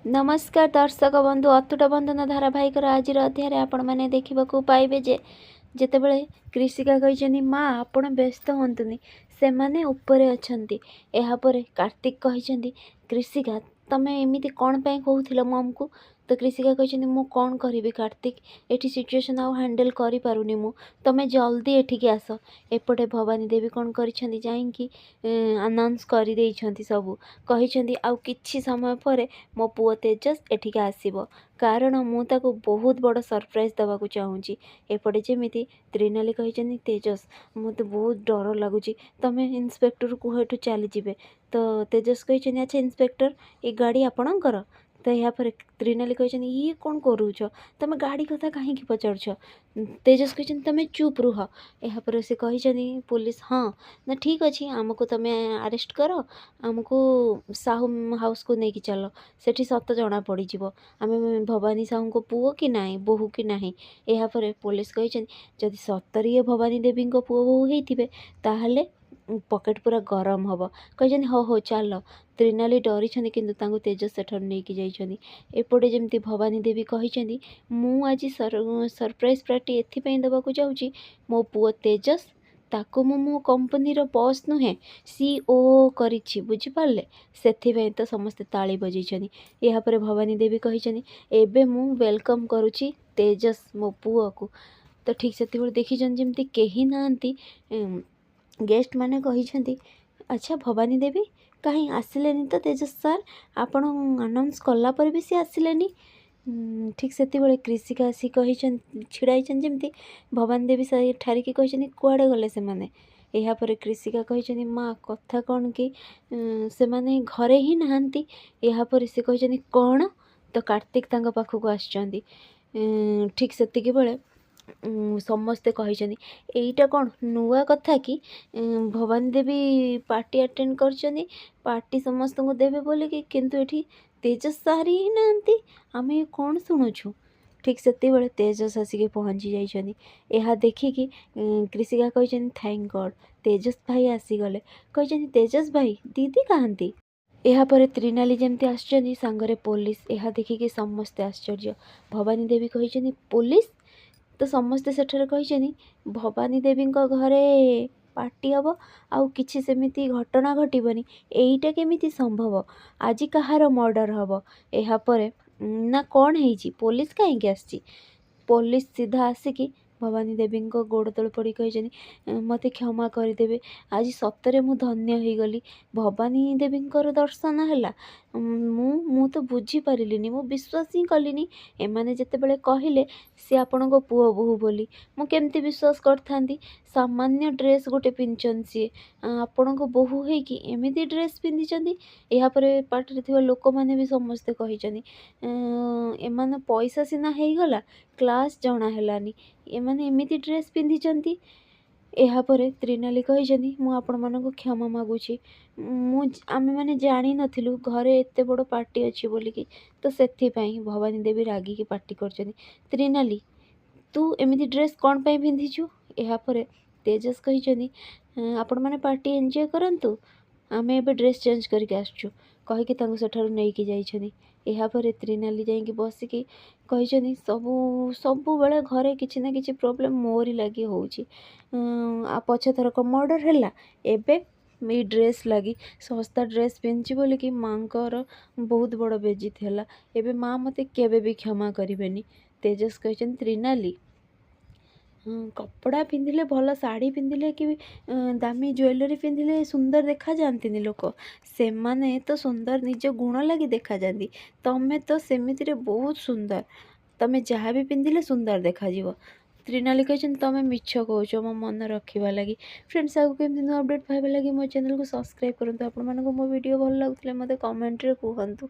नमस्कार दर्शक बंधु अतुट बंधन धारावाहिकर आज अध्याय आपण मैंने देखा पाइबे जे जेतेबेले कृषिका कहते माँ आपण व्यस्त हतुनि से माने उपरे अच्छंती यापर कार्तिक कहते कृषिका तमें एमती कौन पाई कहूल मम को तो कृषिका कहते मु कौन करी कार्तिक एटी सिचुएशन आउ हैंडल करि पारुनी मु तमें जल्दी एठिकी आस एपटे भवानी देवी कौन करिसेंती जाइंकी अनाउंस कर देइछंती सबू कहिसेंती आउ किछि समय पर मो पुओ तेजस एठिके आसीबो कारण मु ताको बहुत बड़ सरप्राइज दबाकू चाहूँगी एपटे जेमिति त्रिनाली कहते तेजस मत बहुत डर लगुच तमें इन्स्पेक्टर कुह एठू चली जीवे तो तेजस कहते अच्छा इन्स्पेक्टर ये गाड़ी आपणकर तो यापर त्रिनाली कहते ये कौन करूच तुम गाड़ी कथा कहीं पचारुछ तेजस कहते तुम चुप रुह यापर से कहते पुलिस हाँ ना ठीक अच्छे आमको तुम्हें अरेस्ट कर आमको साहू हाउस को लेकिन चल सेठी सत जना पड़ज आम भवानी साहू को पुओ कि ना बोहू कि ना यापर पुलिस कहते जदि सतरी भवानी देवी पुओ बोहू होते ताहले पकेट पूरा गरम हम कहते हो हो चल त्रिनाली डरी कि तेजस सेठ नहीं एपटे जमी भवानी देवी कहते मु आज सरप्राइज पार्टी एपाई देवाक जाऊँगी मो पुओ तेजस ताको मो कंपनी बॉस नुहे सीओ करिछि बुझिपारे से तो समस्ते ताली बजाई यापर भवानी देवी कहते एबे मु वेलकम करुछि तेजस मो पुओ को तो ठीक से देखी जमी कहीं ना गेस्ट माने कही अच्छा भवानी देवी कहीं आसिलेनी तो तेजस सर आपण अनाउंस कलापर भी सी आसिलेनी ठीक से कृषिका आसी कही छिड़ाई जमी भवानी देवी से ठारिकी कहते कुआड़े गले से माने यापर कृषिका कहते माँ कथा कौन कि से माने घरे ही नहांती यापर से कहते कौन तो कार्तिक तांको पाखक आसचंदी ठीक से बेले समस्ते कहते यहीटा कौन नुआ कथा कि भवानी देवी पार्टी अटेंड कर पार्टी समस्त को देवे बोलिकी किंतु एठी तेजस सारी ही नांती आमे कौन शुणुछु ठीक से तेजस आसिक पहुँची जाइछनी यह देखिकी कृषिका कहते थैंक गॉड तेजस भाई आसीगले कहते तेजस भाई दीदी कहती यापर त्रिनाली जमती आसचंदी सांगरे पुलिस यह देखिकी समस्ते आश्चर्य भवानी देवी कहते पुलिस तो समस्ते सेठरे कहते भवानी देवी घरे पार्टी हम आउ किछि सेमिति घटना घटबनी एईटा केमिति संभव आज कहार मर्डर हम यापर ना कौन है पुलिस कहीं आसी पुलिस सीधा आसिकी भवानी देवी गोड़ तल पड़ी कहते मत क्षमा करदे आज सतरे मु धन्य हो गली भवानी देवी दर्शन है मु तो बुझी पारिलिनी मु विश्वास ही कलिनी एमाने जेतेबेले कहले सी आपण पुओ बोहू बोली मु केमती विश्वास करथांती सामान्य ड्रेस गोटे पिंधन सी आपण बोहू होइकी एमिति ड्रेस पिंधिचंदी यापर पार्टी थिबा लोक माने भी समस्ते कहिचंदी एमाने पैसा सिना हेगला क्लास जणा हेलानी एमाने एमिति ड्रेस पिंधिचंदी यापर त्रिनाली कहते मु आपण मानक क्षमा मागुची आमे माने जानी नथिलु घरे एते बड़ पार्टी अच्छी बोलिकी तो सेथिपाई भवानी देवी रागिकी पार्टी करचनी त्रिनाली तू एमिति ड्रेस कौन पाई पिंधिचु यापर तेजस कहते आपण माने पार्टी एंजॉय करंतु आमे एबे ड्रेस चेंज करके आसचु कहीकि सेठारु नहीं जाइछनी यापर त्रिनाली जाइकी बसिकी कहते सबु बेले घरे किछि ना किछि प्रॉब्लम मोरी लगी होउची पछे थरक मर्डर हैला एबे ये ड्रेस लगी सस्ता ड्रेस पिंधि बोलिकी माँ बहुत बड़ बेजित है एबे माँ मते केबे भी क्षमा करेनि तेजस कहते त्रिनाली कपड़ा पिंधिले भल शाढ़ी पिंधिले कि दामी ज्वेलरी पिंधिले सुंदर देखा जाती लोक से माने तो सुंदर निज गुण लगी देखा जाती तमें तो सेमिति रे बहुत सुंदर तमें जहाँ भी पिंधिले सुंदर देखा जीव त्रिनाली कहते तुम मिछ कौच मो मन रखा लगी फ्रेंड्स आगे केमती नुआ अपडेट पाइबा लगी मो चैनल को सब्सक्राइब करूँ आपण मानक मो वीडियो भल लगुले मते कमेंट रे कहतु।